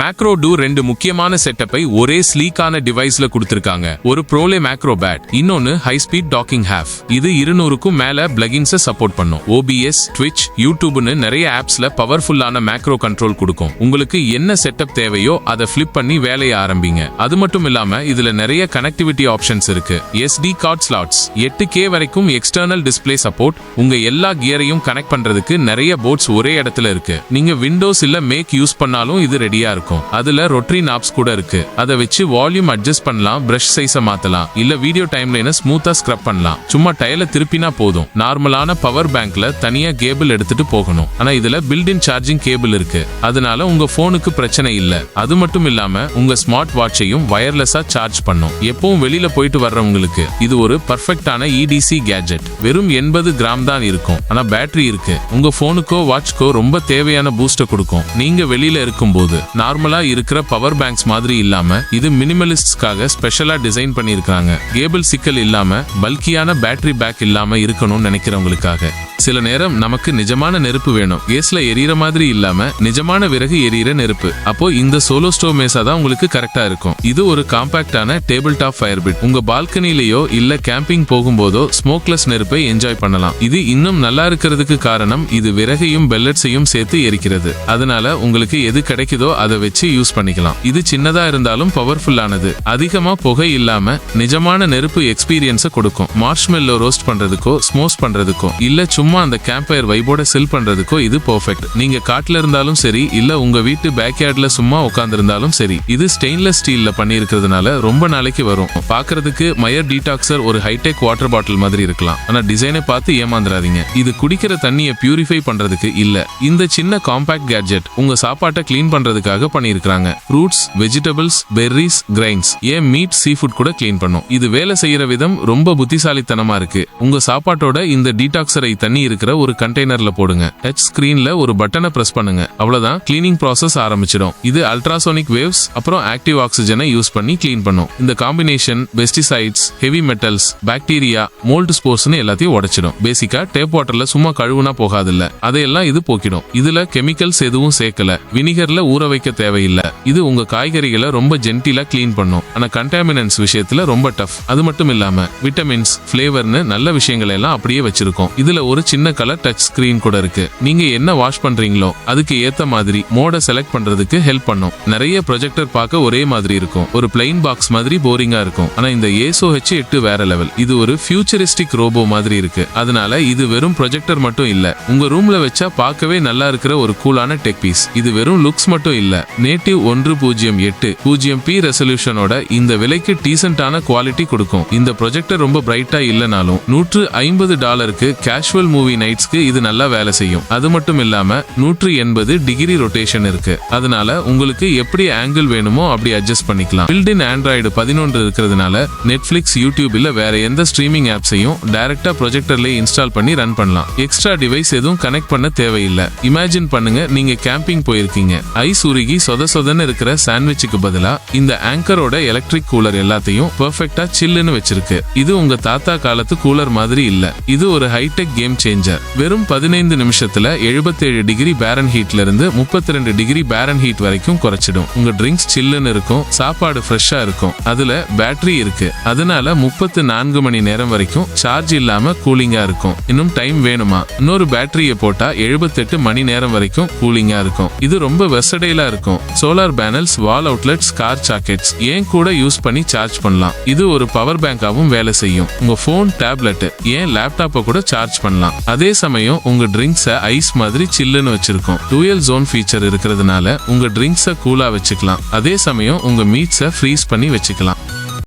Macro two 2 முக்கியமான செட்டப்பை ஒரே ஸ்லீக்கான டிவைஸ்ல கொடுத்திருக்காங்க. ஒரு ப்ரோலே மேக்ரோ பேட், இன்னொன்னு ஹை ஸ்பீட் டாக்கிங் ஹேஃப். இது 200க்கும் மேல பிளகின்ஸை சப்போர்ட் பண்ணும். OBS, Twitch, YouTubeனு நிறைய ஆப்ஸ்ல பவர்ஃபுல்லான மேக்ரோ கண்ட்ரோல் கொடுக்கும். உங்களுக்கு என்ன செட்டப் தேவையோ அதை ஃபிளிப் பண்ணி வேலையை ஆரம்பிங்க. அது மட்டும் இல்லாம இதுல நிறைய கனெக்டிவிட்டி ஆப்ஷன்ஸ் இருக்கு. SD கார்ட் ஸ்லாட்ஸ், 8K வரைக்கும் எக்ஸ்டர்னல் டிஸ்ப்ளே சப்போர்ட். உங்க எல்லா கியரையும் கனெக்ட் பண்றதுக்கு நிறைய போர்ட்ஸ் ஒரே இடத்துல இருக்கு. நீங்க விண்டோஸ் இல்ல மேக் யூஸ் பண்ணாலும் இது ரெடியா இருக்கும். அதுல ரொட்டரி நாப்ஸ் கூட இருக்கு. அதை வச்சு வால்யூம் அட்ஜஸ்ட் பண்ணலாம், பிரஷ் சைஸை மாத்தலாம், இல்ல வீடியோ டைம்லைனை ஸ்மூத்தா ஸ்க்ரப் பண்ணலாம். சும்மா டயலை திருப்பினா போதும். நார்மலான பவர் பேங்க்ல தனியா கேபிள் எடுத்துட்டு போகணும். ஆனா இதுல பில்ட்-இன் சார்ஜிங் கேபிள் இருக்கு. அதனால உங்க போனுக்கு பிரச்சனை இல்ல. அது மட்டும் இல்லாம உங்க ஸ்மார்ட் வாட்சையும் வயர்லெஸ்ஸா சார்ஜ் பண்ணும். எப்பவும் வெளியில போயிட்டு வர்றவங்களுக்கு இது ஒரு பர்ஃபெக்டான EDC கேஜெட். வெறும் 80 கிராம் தான் இருக்கும். ஆனா பேட்டரி இருக்கு. உங்க போனுக்கோ வாட்ச்க்கோ ரொம்ப தேவையான பூஸ்ட கொடுக்கும். நீங்க வெளியில இருக்கும்போது நார்மலா இருக்கிற பவர் பேங்க்ஸ் மாதிரி இல்லாம இது மினிமலிஸ்ட்ஸ்க்காக ஸ்பெஷலா டிசைன் பண்ணிருக்காங்க. கேபிள் சிக்கல் இல்லாம பல்கியான பேட்டரி பேக் இல்லாம இருக்கணும்னு நினைக்கிறவங்களுக்காக. சில நேரம் நமக்கு நிஜமான நெருப்பு வேணும். கேஸ்ல எரியற மாதிரி இல்லாம நிஜமான விறகு எரியற நெருப்பு. அப்போ இந்த சோலோ ஸ்டோவ் மேசா தான் உங்களுக்கு கரெக்டா இருக்கும். இது ஒரு காம்பாக்டான டேபிள் டாப் ஃபயர் பிட். உங்க பால்கனிலேயோ இல்ல கேம்பிங் போகும்போதோ ஸ்மோக்லெஸ் நெருப்பை என்ஜாய் பண்ணலாம். இது இன்னும் நல்லா இருக்கிறதுக்கு காரணம் இது விறகையும் பெல்லட்ஸையும் சேர்த்து எரிக்கிறது. அதனால உங்களுக்கு எது கிடைக்குதோ அதை வச்சு யூஸ் பண்ணிக்கலாம். இது சின்னதா இருந்தாலும் பவர்ஃபுல்லானது. அதிகமா புகை இல்லாம நிஜமான நெருப்பு எக்ஸ்பீரியன்ஸை கொடுக்கும். மார்ஷ்மெல்லோ ரோஸ்ட் பண்றதுக்கோ ஸ்மோஸ் பண்றதுக்கோ இல்ல சும்மா அந்த கேம்பயர் வைபோட செல் பண்றதுக்கோ இது பெர்ஃபெக்ட். நீங்க காட்டுல இருந்தாலும் சரி இல்ல உங்க வீட்டு பேக்யார்ட்ல சும்மா உட்கார்ந்திருந்தாலும் சரி. இது ஸ்டெயின்லெஸ் ஸ்டீல்ல பண்ணியிருக்கிறதுனால ரொம்ப நாளைக்கு வரும். பாக்குறதுக்கு மயர் டீடாக்சர் ஒரு ஹைடெக் வாட்டர் பாட்டில் மாதிரி இருக்கலாம். ஆனா டிசைனை பார்த்து ஏமாந்துறாதீங்க. இது குடிக்கிற தண்ணியை பியூரிஃபை பண்றதுக்கு இல்ல. இந்த சின்ன காம்பாக்ட் கேட்ஜெட் உங்க சாப்பாட்டை கிளீன் பண்றதுக்காக பண்ணியிருக்காங்க. ஃப்ரூட்ஸ், வெஜிடபிள்ஸ், பெர்ரிஸ், கிரைன்ஸ், ஏன் மீட், சீ ஃபுட் கூட கிளீன் பண்ணும். இது வேலை செய்யற விதம் ரொம்ப புத்திசாலித்தனமா இருக்கு. உங்க சாப்பாட்டோட இந்த டீடாக்சரை தண்ணி இருக்கிற ஒரு கண்டெய்னர்ல போடுங்க. டச் ஸ்கிரீன்ல ஒரு பட்டனை பிரஸ் பண்ணுங்க. அவ்வளவுதான், கிளீனிங் ப்ராசஸ் ஆரம்பிச்சிடும். இது அல்ட்ராசோனிக் வேவ்ஸ் அப்புறம் ஆக்டிவ் ஆக்சிஜனை யூஸ் பண்ணி கிளீன் பண்ணும். இந்த combination pesticides, heavy metals, bacteria, mold ஸ்போர்ஸ்னு எல்லாத்தையும் உடைச்சிடும். பேசிக்கா டேப் வாட்டர்ல சும்மா கழுவுனா போகாதுல்ல, அதையெல்லாம் இது போக்கிடும். இதுல கெமிக்கல்ஸ் எதுவும் சேர்க்கல, வினிகர்ல ஊற வைக்க தேவையில்லை. இது உங்க காய்கறிகளை ரொம்ப ஜென்டிலா கிளீன் பண்ணும். ஆனா கண்டாமினன்ஸ் விஷயத்துல ரொம்ப டஃப். அது மட்டும் இல்லாம விட்டமின்ஸ், ஃபிளேவர்னு நல்ல விஷயங்களை எல்லாம் அப்படியே வச்சிருக்கோம். இதுல ஒரு சின்ன கலர் டச் ஸ்கிரீன் கூட இருக்கு. நீங்க என்ன வாஷ் பண்றீங்களோ அதுக்கு ஏத்த மாதிரி மோட செலக்ட் பண்றதுக்கு ஹெல்ப் பண்ணும். நிறைய ப்ரொஜெக்டர் பார்க்க ஒரே மாதிரி இருக்கும். ஒரு பிளைன் பாக்ஸ் மாதிரி போரிங்கா இருக்கும். ஆனா இந்த ASOH8 வேற லெவல். இது ஒரு ஃபியூச்சரிஸ்டிக் ரோபோ மாதிரி இருக்கு. அதனால இது வெறும் ப்ரொஜெக்டர் மட்டும் இல்ல, உங்க ரூம்ல வச்சா பார்க்கவே நல்லா இருக்கிற ஒரு கூலான டெக் பீஸ். இது வெறும் லுக்ஸ் மட்டும் இல்ல, நேட்டிவ் 1080p ரெசல்யூஷனோட இந்த விலைக்கு டீசென்டான குவாலிட்டி கொடுக்கும். இந்த ப்ரொஜெக்டர் ரொம்ப பிரைட்டா இல்லனாலும் $150க்கு கேஷுவல் மூவி நைட்ஸ்க்கு இது நல்லா வேலை செய்யும். அது மட்டும் இல்லாம 180 டிகிரி ரொட்டேஷன் இருக்கு. அதனால உங்களுக்கு எப்படி ஆங்கிள் வேணுமோ அப்படி அட்ஜஸ்ட் பண்ணிக்கலாம். பில்ட்-இன் Android 11 இருக்கிறதுனால நெட்ஃபிளிக்ஸ், யூடியூப் இல்ல வேற எந்த ஸ்ட்ரீமிங் ஆப்ஸையும் டைரக்டா ப்ரொஜெக்டர்லயே இன்ஸ்டால் பண்ணி ரன் பண்ணலாம். எக்ஸ்ட்ரா டிவைஸ் எதுவும் கனெக்ட் பண்ண தேவையில்லை. இமேஜின் பண்ணுங்க, நீங்க கேம்பிங் போயிருக்கீங்க. ஐஸ் உருகி சொதன்னு இருக்கிற சாண்ட்விச்சுக்கு பதிலா இந்த ஆங்கரோட எலக்ட்ரிக் கூலர் எல்லாத்தையும் பெர்ஃபெக்ட்டா சில்லுன்னு வச்சிருக்கு. இது உங்க தாத்தா காலத்து கூலர் மாதிரி இல்ல, இது ஒரு ஹைடெக் கேம் சேஞ்சர். வெறும் 15 நிமிஷத்துல 77 டிகிரி பேரன்ஹீட்ல இருந்து 32 டிகிரி பேரன்ஹீட் வரைக்கும் குறைச்சிடும். உங்க ட்ரிங்க்ஸ் சில்லுன்னு இருக்கும், சாப்பாடு ஃப்ரெஷ்ஷா இருக்கும். அதுல பேட்டரி இருக்கு. அதனால 34 மணி நேரம் வரைக்கும் சார்ஜ் இல்லாம கூலிங்கா இருக்கும். இன்னும் டைம் வேணுமா, இன்னொரு பேட்டரியை போட்டா 78 மணி நேரம் வரைக்கும் கூலிங்கா இருக்கும். இது ரொம்ப வெர்சடைலா இருக்கும். சோலார் பேனல்ஸ், வால் அவுட்லெட்ஸ், கார் சாக்கெட்ஸ் ஏன் கூட யூஸ் பண்ணி சார்ஜ் பண்ணலாம். இது ஒரு பவர் பேங்காவும் வேலை செய்யும். உங்க போன், டேப்லெட், ஏன் லேப்டாப்பை கூட சார்ஜ் பண்ணலாம். அதே சமயம் உங்க ட்ரிங்க்ஸை ஐஸ் மாதிரி சில்லுன்னு வச்சிருக்கும். டூயல் ஜோன் ஃபீச்சர் இருக்கிறதுனால உங்க ட்ரிங்க்ஸை கூலா வச்சுக்கலாம். அதே சமயம் உங்க மீட்ஸை ஃப்ரீஸ் பண்ணி வச்சுக்கலாம்.